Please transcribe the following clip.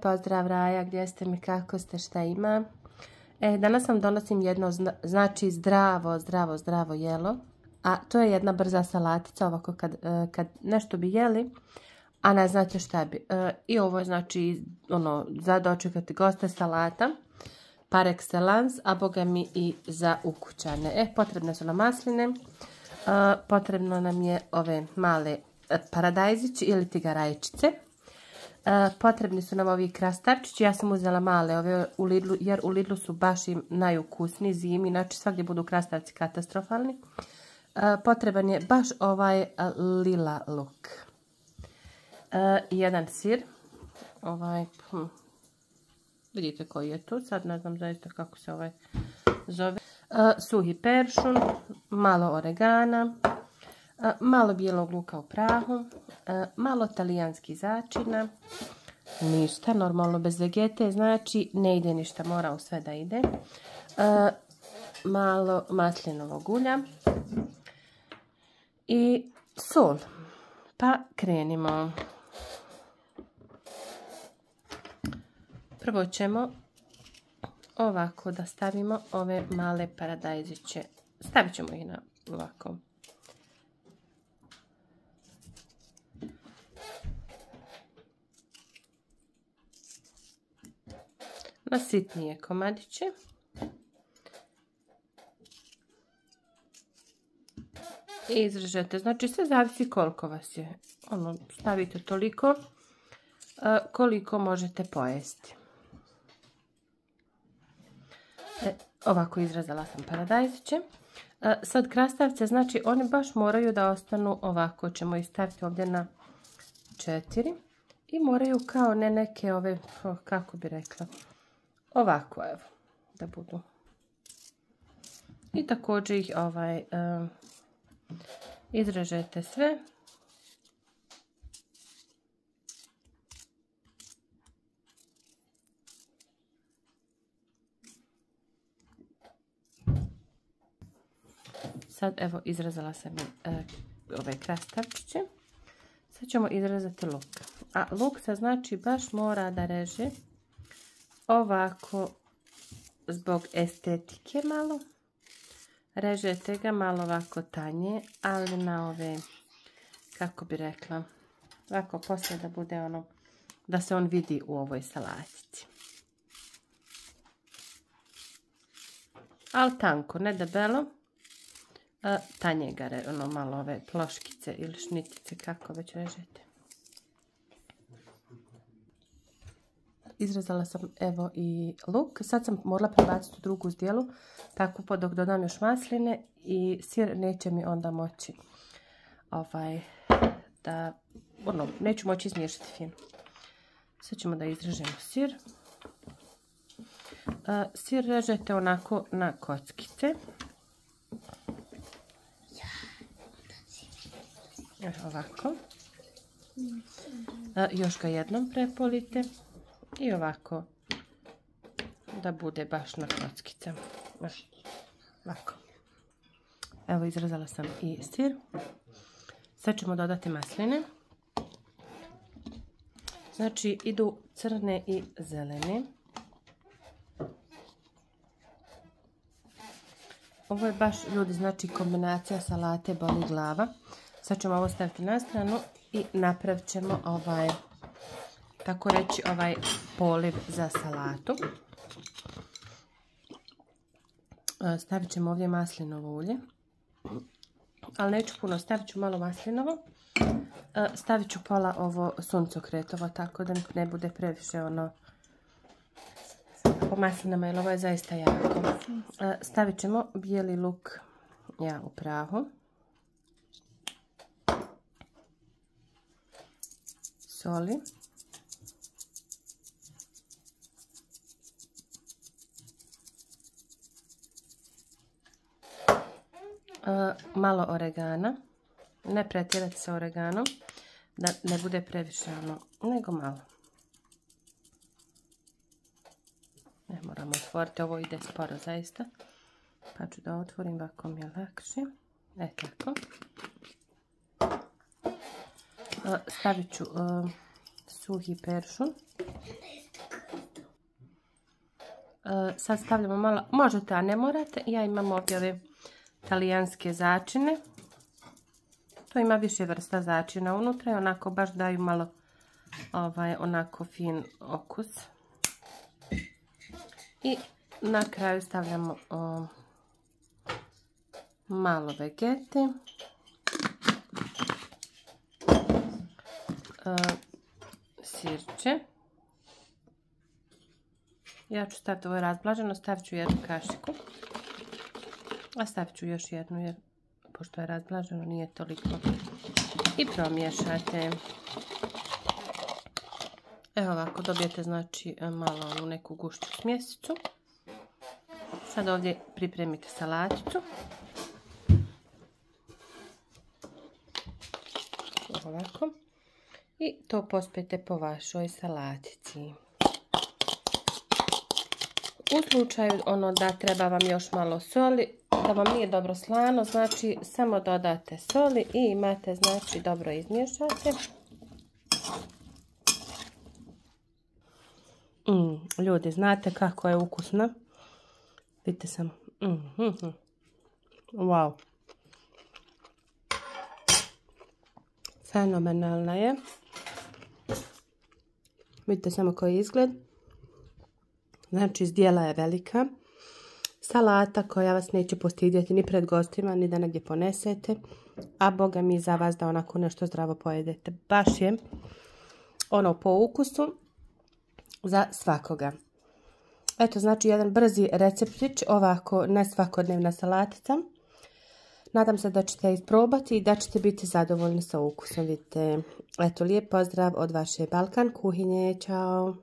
Pozdrav Raja, gdje ste mi, kako ste, šta ima? Danas vam donosim jedno, znači zdravo jelo. A to je jedna brza salatica, ovako kad nešto bi jeli, a ne znate šta bi. I ovo je znači za dočekati goste salata, par excellence, a boga mi i za ukućane. Potrebne su nam masline, potrebno nam je ove male paradajzići ili tigarajčice. Potrebni su nam ovi krastavčići, ja sam uzela male ove u Lidlu, jer u Lidlu su baš im najukusniji zimi, znači svakdje budu krastavci katastrofalni. Potreban je baš ovaj lila luk. Jedan sir, vidite koji je tu, sad ne znam zaista kako se ovaj zove. Suhi peršun, malo oregana, malo bijelog luka u prahu, malo talijanski začina, ništa, normalno bez vegete, znači ne ide ništa, mora u sve da ide. Malo maslinovog ulja i sol. Pa krenimo. Prvo ćemo ovako da stavimo ove male paradajziće. Stavit ćemo ih na ovako. Na sitnije komadiće. I izrežete, znači sve zavisi koliko vas je. Stavite toliko koliko možete pojesti. Ovako izrezala sam paradajziće. Sad krastavce, znači oni baš moraju da ostanu ovako. Ćemo ih staviti ovdje na 4. I moraju kao ne neke ove, kako bi rekla, ovako evo, da budu. I također ih izrežete sve. Sad evo izrezala sam ove krastavčiće. Sad ćemo izrezati luk. A luk se znači baš mora da reže ovako zbog estetike malo. Režete ga malo ovako tanje, ali na ove, kako bi rekla, ovako poslije da bude da se on vidi u ovoj salatici. Ali tanko, ne debelo, tanje ga, malo ove ploškice ili šnitice, kako već režete. Izrezala sam evo i luk. Sad sam morala prebaciti u drugu zdjelu, tako dok dodam još masline i sir neće mi onda moći neću moći izmiješati fino. Sad ćemo da izrežemo sir. Sir režete onako na kockice. Ovako. Još ga jednom prepolite. I ovako da bude baš na kockicama. Ovako. Evo izrezala sam i sir. Sad ćemo dodati masline. Znači idu crne i zelene. Ovo je baš, ljudi, znači kombinacija salate boli glava. Sad ćemo ovo staviti na stranu i napravit ćemo tako reći poliv za salatu. Stavit ćemo ovdje maslinovo ulje. Ali neću puno, stavit ću malo maslinovo. Stavit ću pola ovo suncokretovo, tako da ne bude previše po maslinama, jer ovo je zaista jako. Stavit ćemo bijeli luk u prahu. Soli. Malo oregana, ne pretjerati sa oreganom, da ne bude previše nego malo. Ne moramo otvoriti, ovo ide sporo zaista, pa ću da otvorim, ovako mi je lakše. Tako. Stavit ću suhi peršun. Sad stavljamo malo, možete a ne morate, ja imam ovdje ove talijanske začine. To ima više vrsta začina unutra i onako baš daju malo onako fin okus. I na kraju stavljamo malo vegete. Sirće. Ja ću staviti ovo razblaženo, stavit ću jednu kašiku. A stavit ću još jednu jer pošto je razblaženo nije toliko. I promiješate. Evo ovako dobijete znači malo onu neku gušću smjesicu. Sad ovdje pripremite salaticu. Ovako. I to pospijete po vašoj salatici. U slučaju da treba vam još malo soli, da vam nije dobro slano, znači samo dodate soli i imate, znači dobro izmiješate. Ljudi, znate kako je ukusna? Vidite samo. Wow. Fenomenalna je. Vidite samo koji izgled. Znači, zdjela je velika. Salata koja vas neće postidjeti ni pred gostima, ni da negdje ponesete. A boga mi za vas da onako nešto zdravo pojedete. Baš je ono po ukusu za svakoga. Eto, znači, jedan brzi receptić, ovako nesvakodnevna salatica. Nadam se da ćete isprobati i da ćete biti zadovoljni sa ukusom. Vidite, eto, lijep pozdrav od vaše Balkan kuhinje. Ćao!